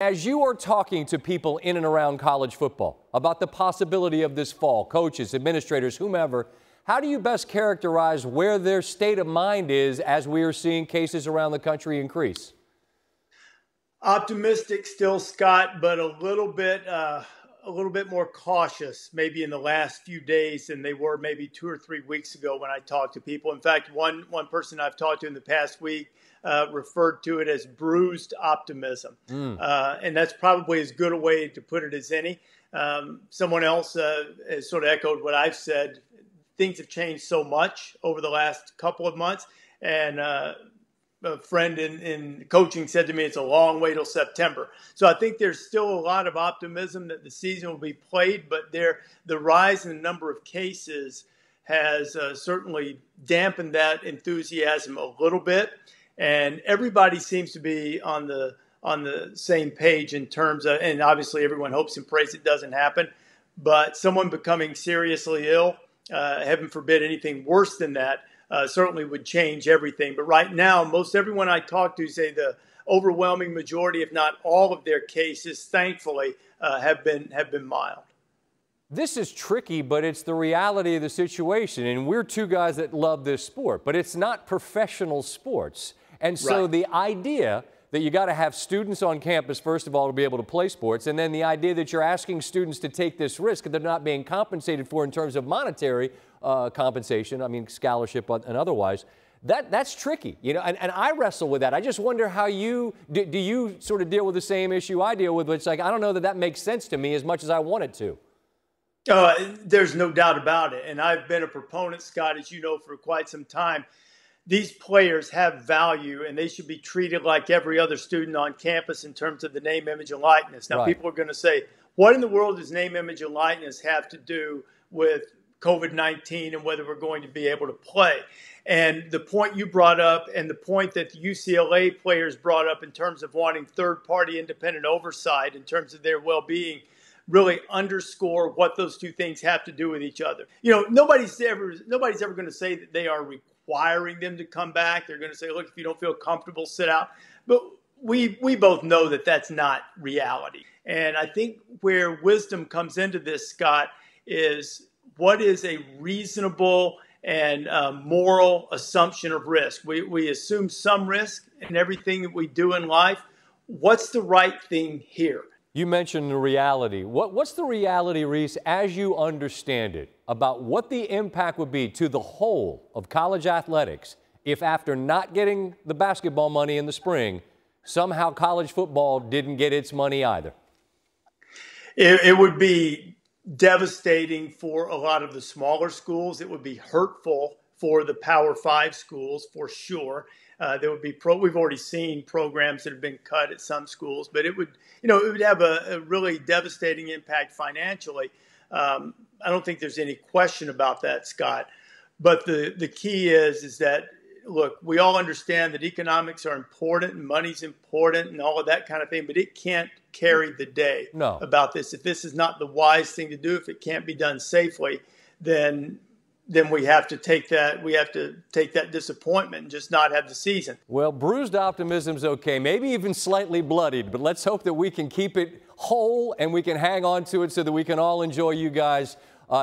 As you are talking to people in and around college football about the possibility of this fall, coaches, administrators, whomever, how do you best characterize where their state of mind is as we are seeing cases around the country increase? Optimistic still, Scott, but a little bit more cautious maybe in the last few days than they were maybe 2 or 3 weeks ago when I talked to people. In fact, one person I've talked to in the past week referred to it as bruised optimism. And that's probably as good a way to put it as any. Someone else has sort of echoed what I've said. Things have changed so much over the last couple of months. And a friend in coaching said to me, it's a long way till September. So I think there's still a lot of optimism that the season will be played, but the rise in the number of cases has certainly dampened that enthusiasm a little bit. And everybody seems to be on the same page in terms of, and obviously everyone hopes and prays it doesn't happen, but someone becoming seriously ill, heaven forbid anything worse than that, certainly would change everything. But right now, most everyone I talk to say the overwhelming majority, if not all of their cases, thankfully, have been mild. This is tricky, but it's the reality of the situation. And we're two guys that love this sport, but it's not professional sports. And so the idea that you got to have students on campus, first of all, to be able to play sports, and then the idea that you're asking students to take this risk that they're not being compensated for in terms of monetary compensation, I mean scholarship and otherwise, that's tricky, you know, and I wrestle with that. I just wonder how do you sort of deal with the same issue I deal with, but it's like, I don't know that makes sense to me as much as I want it to. There's no doubt about it. And I've been a proponent, Scott, as you know, for quite some time. These players have value, and they should be treated like every other student on campus in terms of the name, image, and likeness. Now, people are going to say, what in the world does name, image, and likeness have to do with COVID-19 and whether we're going to be able to play? And the point you brought up and the point that the UCLA players brought up in terms of wanting third-party independent oversight in terms of their well-being really underscore what those two things have to do with each other. You know, nobody's ever going to say that they are requiring them to come back. They're going to say, look, if you don't feel comfortable, sit out. But we both know that that's not reality. And I think where wisdom comes into this, Scott, is what is a reasonable and moral assumption of risk. We assume some risk in everything that we do in life. What's the right thing here? You mentioned the reality. What's the reality, Rece, as you understand it, about what the impact would be to the whole of college athletics if after not getting the basketball money in the spring, somehow college football didn't get its money either? It would be devastating for a lot of the smaller schools. It would be hurtful for the Power 5 schools, for sure. There would be we've already seen programs that have been cut at some schools, but it would have a really devastating impact financially. I don't think there's any question about that, Scott. But the key is that, look, we all understand that economics are important and money's important and all of that kind of thing, but it can't carry the day about this. If this is not the wise thing to do, if it can't be done safely, then we have to take that. We have to take that disappointment and just not have the season. Well, bruised optimism's okay, maybe even slightly bloodied, but let's hope that we can keep it whole and we can hang on to it so that we can all enjoy you guys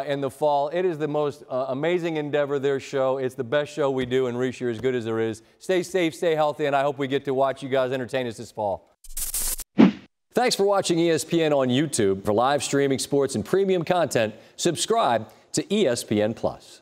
in the fall. It is the most amazing endeavor, their show. It's the best show we do, and Rece, you're as good as there is. Stay safe, stay healthy, and I hope we get to watch you guys entertain us this fall. Thanks for watching ESPN on YouTube. For live streaming sports and premium content, subscribe to ESPN+.